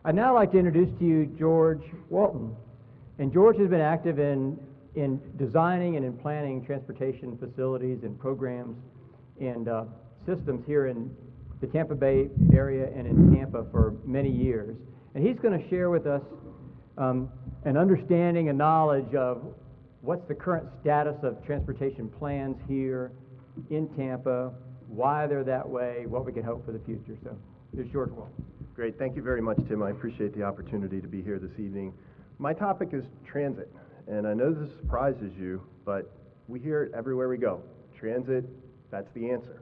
I'd now like to introduce to you George Walton. And George has been active in designing and in planning transportation facilities and programs and systems here in the Tampa Bay area and in Tampa for many years. And he's going to share with us an understanding and knowledge of what's the current status of transportation plans here in Tampa, why they're that way, what we can hope for the future. So here's George Walton. Great. Thank you very much, Tim. I appreciate the opportunity to be here this evening. My topic is transit, and I know this surprises you, but we hear it everywhere we go. Transit, that's the answer.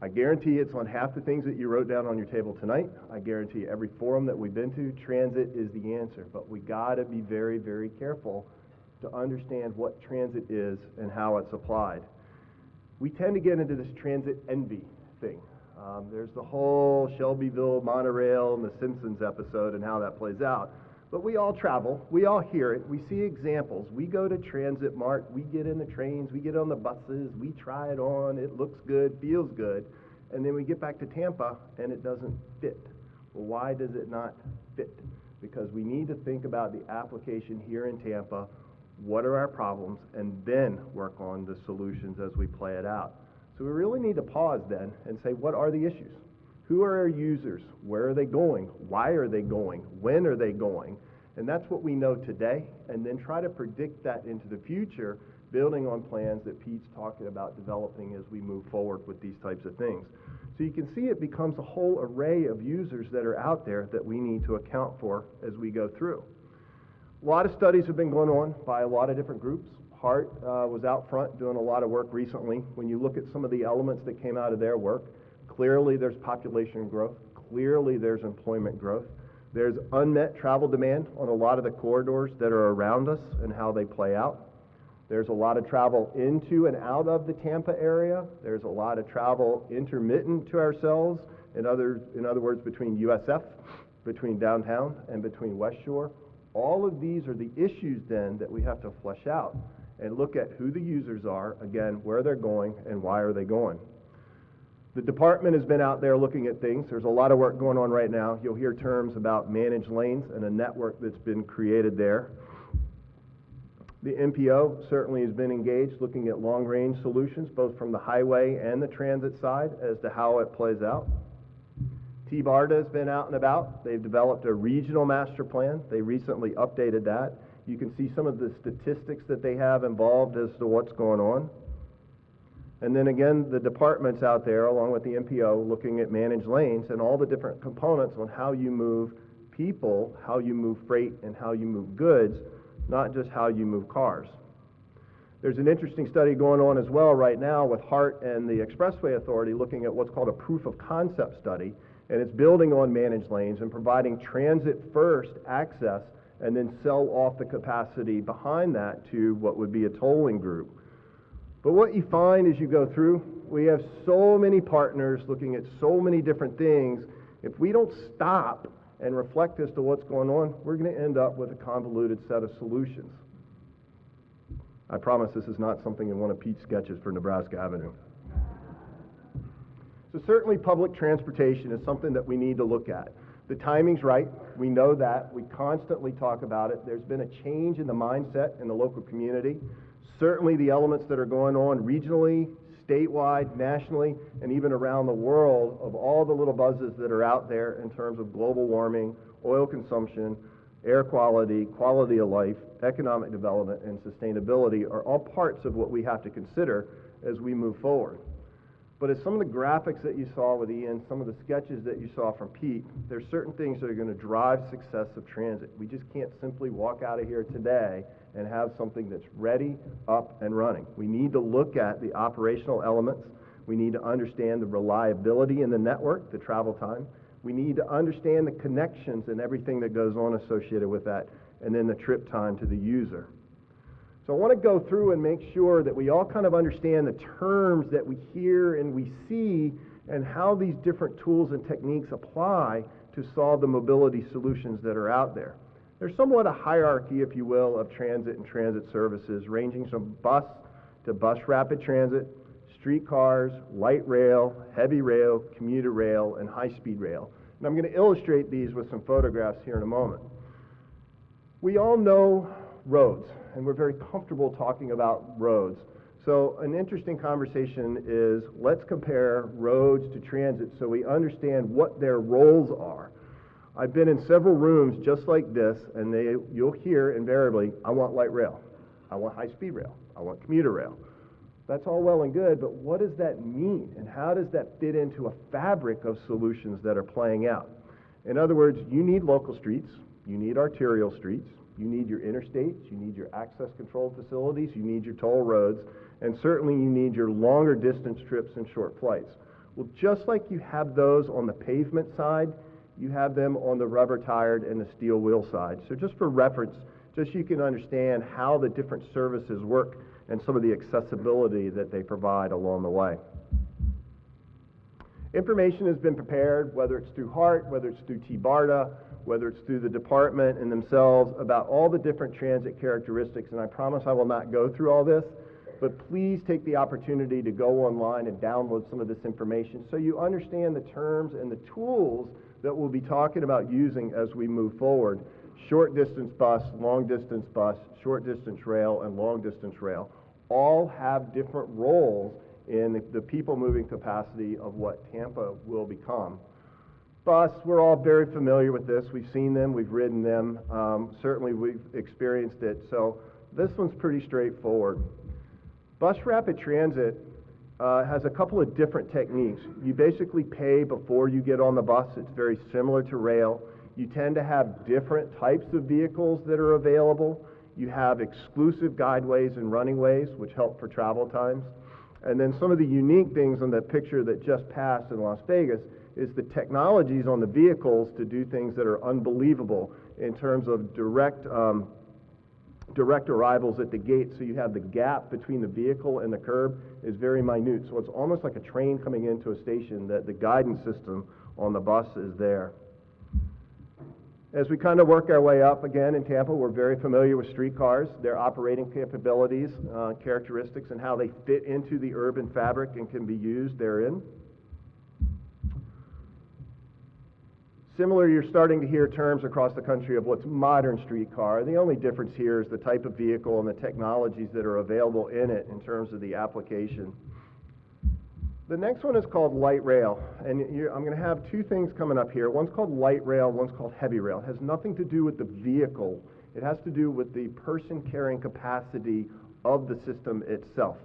I guarantee it's on half the things that you wrote down on your table tonight. I guarantee every forum that we've been to, transit is the answer. But we got to be very, very careful to understand what transit is and how it's applied. We tend to get into this transit envy thing. There's the whole Shelbyville monorail and the Simpsons episode and how that plays out. But we all travel, we all hear it, we see examples. We go to Transit Mart, we get in the trains, we get on the buses, we try it on, it looks good, feels good, and then we get back to Tampa and it doesn't fit. Well, why does it not fit? Because we need to think about the application here in Tampa, what are our problems, and then work on the solutions as we play it out. So we really need to pause then and say, what are the issues? Who are our users? Where are they going? Why are they going? When are they going? And that's what we know today, and then try to predict that into the future, building on plans that Pete's talking about developing as we move forward with these types of things. So you can see it becomes a whole array of users that are out there that we need to account for as we go through. A lot of studies have been going on by a lot of different groups. HART was out front doing a lot of work recently. When you look at some of the elements that came out of their work, clearly there's population growth, clearly there's employment growth, there's unmet travel demand on a lot of the corridors that are around us and how they play out. There's a lot of travel into and out of the Tampa area. There's a lot of travel intermittent to ourselves, in other words, between USF, between downtown, and between West Shore. All of these are the issues then that we have to flesh out and look at who the users are, again, where they're going, and why are they going. The department has been out there looking at things. There's a lot of work going on right now. You'll hear terms about managed lanes and a network that's been created there. The MPO certainly has been engaged looking at long-range solutions, both from the highway and the transit side, as to how it plays out. T-BARTA has been out and about. They've developed a regional master plan. They recently updated that. You can see some of the statistics that they have involved as to what's going on. And then again, the department's out there, along with the MPO, looking at managed lanes and all the different components on how you move people, how you move freight, and how you move goods, not just how you move cars. There's an interesting study going on as well right now with HART and the Expressway Authority looking at what's called a proof of concept study, and it's building on managed lanes and providing transit-first access and then sell off the capacity behind that to what would be a tolling group. But what you find as you go through, we have so many partners looking at so many different things. If we don't stop and reflect as to what's going on, we're going to end up with a convoluted set of solutions. I promise this is not something in one of Pete's sketches for Nebraska Avenue. So certainly public transportation is something that we need to look at. The timing's right. We know that. We constantly talk about it. There's been a change in the mindset in the local community. Certainly the elements that are going on regionally, statewide, nationally, and even around the world of all the little buzzes that are out there in terms of global warming, oil consumption, air quality, quality of life, economic development, and sustainability are all parts of what we have to consider as we move forward. But as some of the graphics that you saw with Ian, some of the sketches that you saw from Pete, there's certain things that are going to drive success of transit. We just can't simply walk out of here today and have something that's ready, up, and running. We need to look at the operational elements. We need to understand the reliability in the network, the travel time. We need to understand the connections and everything that goes on associated with that, and then the trip time to the user. So I want to go through and make sure that we all kind of understand the terms that we hear and we see and how these different tools and techniques apply to solve the mobility solutions that are out there. There's somewhat a hierarchy, if you will, of transit and transit services, ranging from bus to bus rapid transit, streetcars, light rail, heavy rail, commuter rail, and high-speed rail. And I'm going to illustrate these with some photographs here in a moment. We all know roads, and we're very comfortable talking about roads. So an interesting conversation is, let's compare roads to transit so we understand what their roles are. I've been in several rooms just like this, and you'll hear invariably, I want light rail, I want high-speed rail, I want commuter rail. That's all well and good, but what does that mean, and how does that fit into a fabric of solutions that are playing out? In other words, you need local streets, you need arterial streets, you need your interstates, you need your access control facilities, you need your toll roads, and certainly you need your longer distance trips and short flights. Well, just like you have those on the pavement side, you have them on the rubber-tired and the steel wheel side. So just for reference, just so you can understand how the different services work and some of the accessibility that they provide along the way. Information has been prepared, whether it's through HART, whether it's through TBARTA, whether it's through the department and themselves, about all the different transit characteristics, and I promise I will not go through all this, but please take the opportunity to go online and download some of this information so you understand the terms and the tools that we'll be talking about using as we move forward. Short distance bus, long distance bus, short distance rail, and long distance rail all have different roles in the people moving capacity of what Tampa will become. Bus, we're all very familiar with this. We've seen them, we've ridden them, certainly we've experienced it, so this one's pretty straightforward. Bus rapid transit has a couple of different techniques. You basically pay before you get on the bus. It's very similar to rail. You tend to have different types of vehicles that are available. You have exclusive guideways and running ways, which help for travel times. And then some of the unique things on that picture that just passed in Las Vegas is the technologies on the vehicles to do things that are unbelievable in terms of direct arrivals at the gate, so you have the gap between the vehicle and the curb is very minute. So it's almost like a train coming into a station, that the guidance system on the bus is there. As we kind of work our way up again in Tampa, we're very familiar with streetcars, their operating capabilities, characteristics, and how they fit into the urban fabric and can be used therein. Similar, you're starting to hear terms across the country of what's modern streetcar. The only difference here is the type of vehicle and the technologies that are available in it in terms of the application. The next one is called light rail, and I'm going to have two things coming up here. One's called light rail, one's called heavy rail. It has nothing to do with the vehicle. It has to do with the person carrying capacity of the system itself.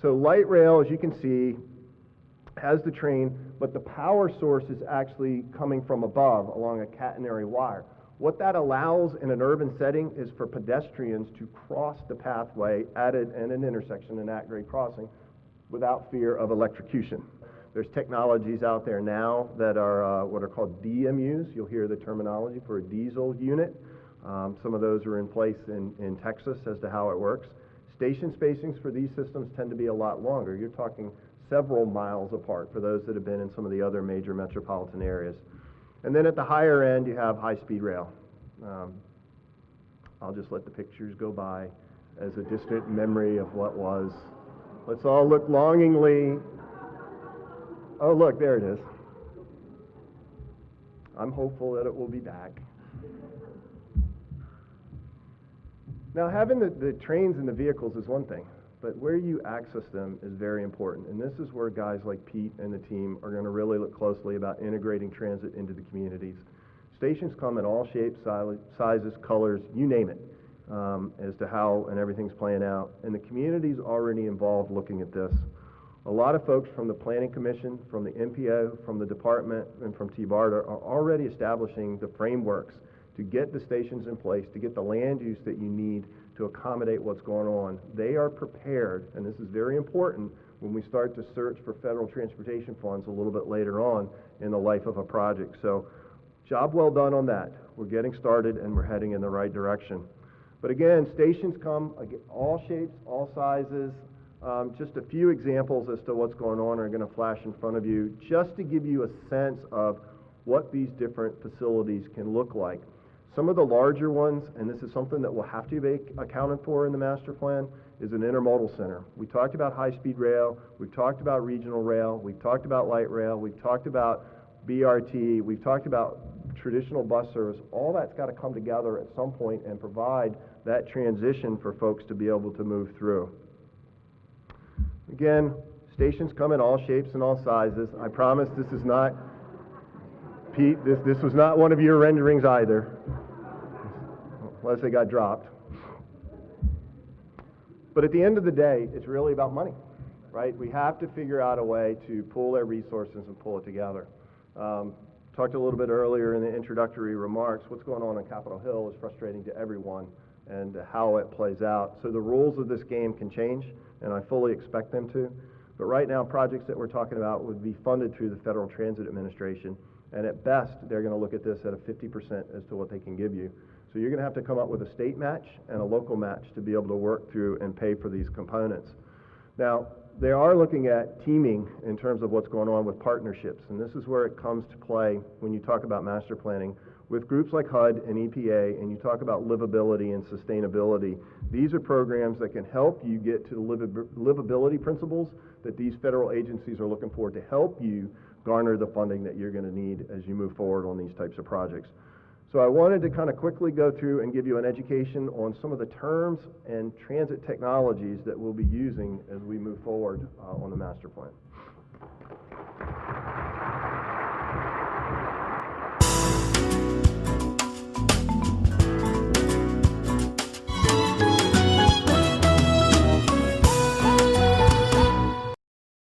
So light rail, as you can see, has the train, but the power source is actually coming from above along a catenary wire. What that allows in an urban setting is for pedestrians to cross the pathway at an intersection, an at-grade crossing, without fear of electrocution. There's technologies out there now that are what are called DMUs. You'll hear the terminology for a diesel unit. Some of those are in place in Texas as to how it works. Station spacings for these systems tend to be a lot longer. You're talking several miles apart for those that have been in some of the other major metropolitan areas. And then at the higher end, you have high-speed rail. I'll just let the pictures go by as a distant memory of what was. Let's all look longingly. Oh, look, there it is. I'm hopeful that it will be back. Now, having the trains and the vehicles is one thing, but where you access them is very important. And this is where guys like Pete and the team are going to really look closely about integrating transit into the communities. Stations come in all shapes, sizes, colors, you name it, as to how and everything's playing out. And the community's already involved looking at this. A lot of folks from the Planning Commission, from the MPO, from the department, and from TBARTA are already establishing the frameworks to get the stations in place, to get the land use that you need to accommodate what's going on. They are prepared, and this is very important when we start to search for federal transportation funds a little bit later on in the life of a project. So, job well done on that. We're getting started and we're heading in the right direction. But again, stations come all shapes, all sizes. Just a few examples as to what's going on are going to flash in front of you, just to give you a sense of what these different facilities can look like. Some of the larger ones, and this is something that will have to be accounted for in the master plan, is an intermodal center. We talked about high-speed rail, we've talked about regional rail, we've talked about light rail, we've talked about BRT, we've talked about traditional bus service. All that's got to come together at some point and provide that transition for folks to be able to move through. Again, stations come in all shapes and all sizes. I promise this is not, Pete, this was not one of your renderings either, unless they got dropped. But at the end of the day, it's really about money, right? We have to figure out a way to pool their resources and pull it together. Talked a little bit earlier in the introductory remarks, what's going on Capitol Hill is frustrating to everyone and how it plays out. So the rules of this game can change, and I fully expect them to. But right now, projects that we're talking about would be funded through the Federal Transit Administration, and at best, they're going to look at this at a 50% as to what they can give you. So you're going to have to come up with a state match and a local match to be able to work through and pay for these components. Now, they are looking at teaming in terms of what's going on with partnerships, and this is where it comes to play when you talk about master planning. With groups like HUD and EPA, and you talk about livability and sustainability, these are programs that can help you get to the livability principles that these federal agencies are looking for to help you garner the funding that you're going to need as you move forward on these types of projects. So I wanted to kind of quickly go through and give you an education on some of the terms and transit technologies that we'll be using as we move forward on the master plan.